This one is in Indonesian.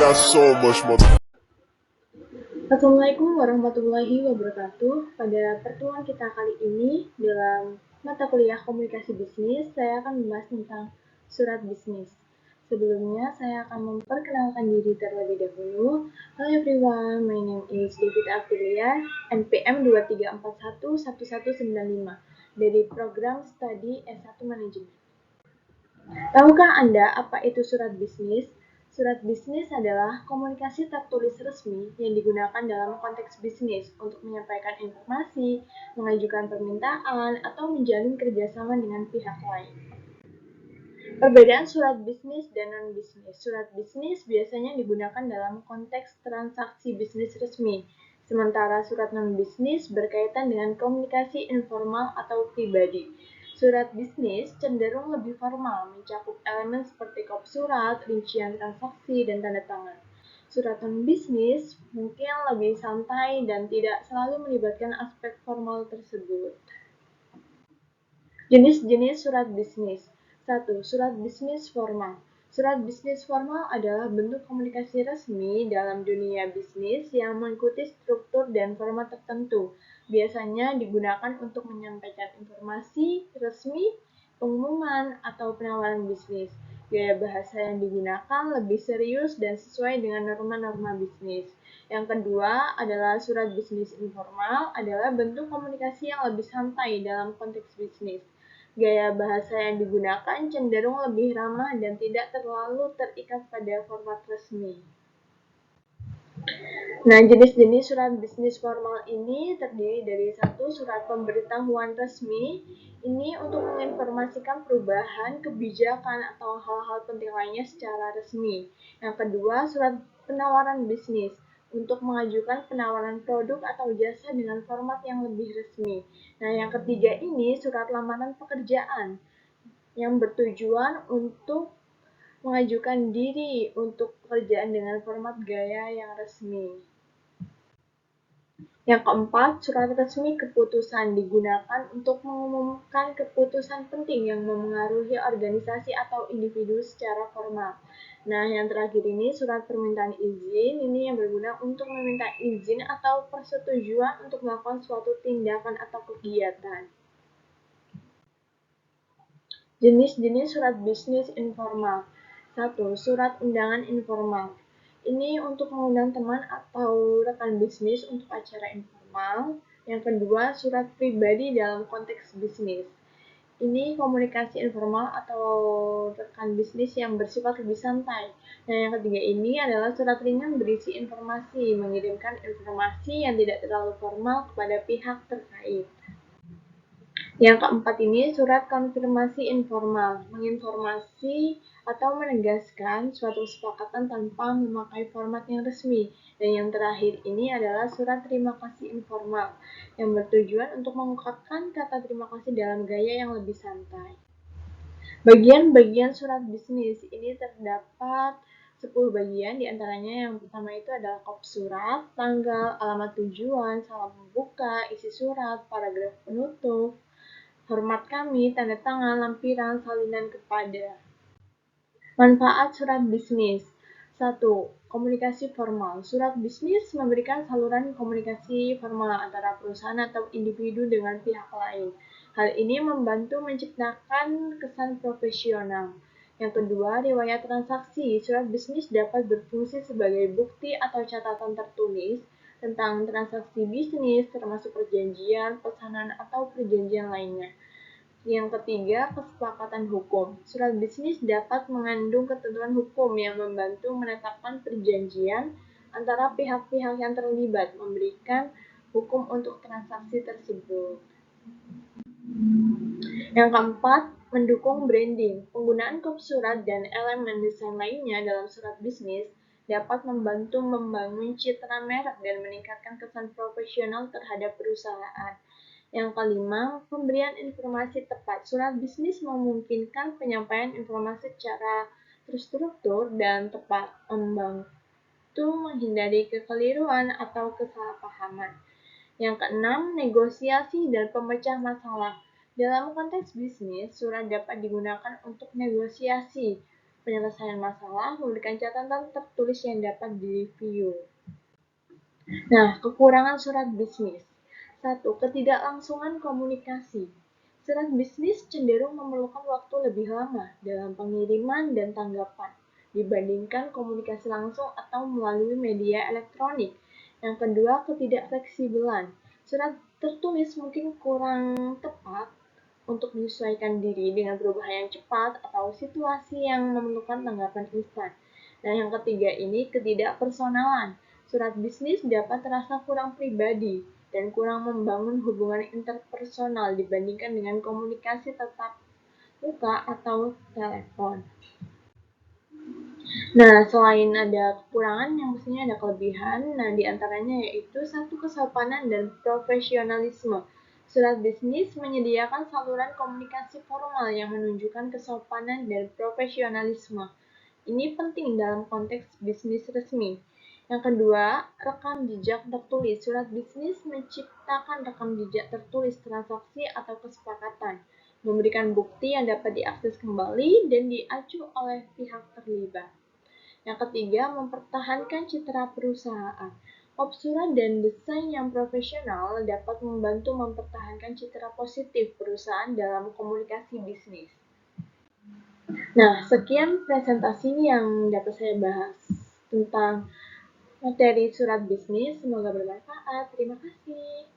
got so much more. Assalamualaikum warahmatullahi wabarakatuh. Pada pertemuan kita kali ini dalam mata kuliah komunikasi bisnis, saya akan membahas tentang surat bisnis. Sebelumnya, saya akan memperkenalkan diri terlebih dahulu. Hello everyone, my name is David Aprilia, NPM 23411195 dari program studi S1 Manajemen. Tahukah Anda apa itu surat bisnis? Surat bisnis adalah komunikasi tertulis resmi yang digunakan dalam konteks bisnis untuk menyampaikan informasi, mengajukan permintaan, atau menjalin kerjasama dengan pihak lain. Perbedaan surat bisnis dan non-bisnis. Surat bisnis biasanya digunakan dalam konteks transaksi bisnis resmi, sementara surat non-bisnis berkaitan dengan komunikasi informal atau pribadi. Surat bisnis cenderung lebih formal, mencakup elemen seperti kop surat, rincian transaksi, dan tanda tangan. Surat non-bisnis mungkin lebih santai dan tidak selalu melibatkan aspek formal tersebut. Jenis-jenis surat bisnis. 1. Surat bisnis formal. Surat bisnis formal adalah bentuk komunikasi resmi dalam dunia bisnis yang mengikuti struktur dan format tertentu. Biasanya digunakan untuk menyampaikan informasi resmi, pengumuman, atau penawaran bisnis. Gaya bahasa yang digunakan lebih serius dan sesuai dengan norma-norma bisnis. Yang kedua adalah surat bisnis informal adalah bentuk komunikasi yang lebih santai dalam konteks bisnis. Gaya bahasa yang digunakan cenderung lebih ramah dan tidak terlalu terikat pada format resmi. Nah, jenis-jenis surat bisnis formal ini terdiri dari 1. Surat pemberitahuan resmi. Ini untuk menginformasikan perubahan, kebijakan, atau hal-hal penting lainnya secara resmi. Yang kedua, surat penawaran bisnis untuk mengajukan penawaran produk atau jasa dengan format yang lebih resmi. Nah, yang ketiga ini surat lamaran pekerjaan yang bertujuan untuk mengajukan diri untuk pekerjaan dengan format gaya yang resmi. Yang keempat, surat resmi keputusan digunakan untuk mengumumkan keputusan penting yang memengaruhi organisasi atau individu secara formal. Nah, yang terakhir ini surat permintaan izin, ini yang berguna untuk meminta izin atau persetujuan untuk melakukan suatu tindakan atau kegiatan. Jenis-jenis surat bisnis informal. 1. Surat undangan informal. Ini untuk mengundang teman atau rekan bisnis untuk acara informal. Yang kedua, surat pribadi dalam konteks bisnis. Ini komunikasi informal atau rekan bisnis yang bersifat lebih santai. Nah, yang ketiga ini adalah surat ringan berisi informasi, mengirimkan informasi yang tidak terlalu formal kepada pihak terkait. Yang keempat ini surat konfirmasi informal, menginformasi atau menegaskan suatu kesepakatan tanpa memakai format yang resmi. Dan yang terakhir ini adalah surat terima kasih informal, yang bertujuan untuk mengungkapkan kata terima kasih dalam gaya yang lebih santai. Bagian-bagian surat bisnis ini terdapat 10 bagian, diantaranya yang pertama itu adalah kop surat, tanggal, alamat tujuan, salam pembuka, isi surat, paragraf penutup, hormat kami, tanda tangan, lampiran, salinan kepada. Manfaat surat bisnis. 1. Komunikasi formal. Surat bisnis memberikan saluran komunikasi formal antara perusahaan atau individu dengan pihak lain. Hal ini membantu menciptakan kesan profesional. Yang kedua, riwayat transaksi. Surat bisnis dapat berfungsi sebagai bukti atau catatan tertulis tentang transaksi bisnis, termasuk perjanjian, pesanan, atau perjanjian lainnya. Yang ketiga, kesepakatan hukum. Surat bisnis dapat mengandung ketentuan hukum yang membantu menetapkan perjanjian antara pihak-pihak yang terlibat, memberikan hukum untuk transaksi tersebut. Yang keempat, mendukung branding. Penggunaan kop surat dan elemen desain lainnya dalam surat bisnis dapat membantu membangun citra merek dan meningkatkan kesan profesional terhadap perusahaan. Yang kelima, pemberian informasi tepat. Surat bisnis memungkinkan penyampaian informasi secara terstruktur dan tepat, membantu menghindari kekeliruan atau kesalahpahaman. Yang keenam, negosiasi dan pemecah masalah. Dalam konteks bisnis, surat dapat digunakan untuk negosiasi, penyelesaian masalah, memberikan catatan tertulis yang dapat direview. Nah, kekurangan surat bisnis. 1. Ketidaklangsungan komunikasi. Surat bisnis cenderung memerlukan waktu lebih lama dalam pengiriman dan tanggapan dibandingkan komunikasi langsung atau melalui media elektronik. Yang kedua, ketidakfleksibelan. Surat tertulis mungkin kurang tepat untuk menyesuaikan diri dengan perubahan yang cepat atau situasi yang memerlukan tanggapan instan. Dan yang ketiga ini ketidakpersonalan. Surat bisnis dapat terasa kurang pribadi dan kurang membangun hubungan interpersonal dibandingkan dengan komunikasi tatap muka atau telepon. Nah, selain ada kekurangan, yang mestinya ada kelebihan. Nah, diantaranya yaitu 1. Kesopanan dan profesionalisme. Surat bisnis menyediakan saluran komunikasi formal yang menunjukkan kesopanan dan profesionalisme. Ini penting dalam konteks bisnis resmi. Yang kedua, rekam jejak tertulis. Surat bisnis menciptakan rekam jejak tertulis transaksi atau kesepakatan, memberikan bukti yang dapat diakses kembali dan diacu oleh pihak terlibat. Yang ketiga, mempertahankan citra perusahaan. Kop surat dan desain yang profesional dapat membantu mempertahankan citra positif perusahaan dalam komunikasi bisnis. Nah, sekian presentasi yang dapat saya bahas tentang materi surat bisnis. Semoga bermanfaat. Terima kasih.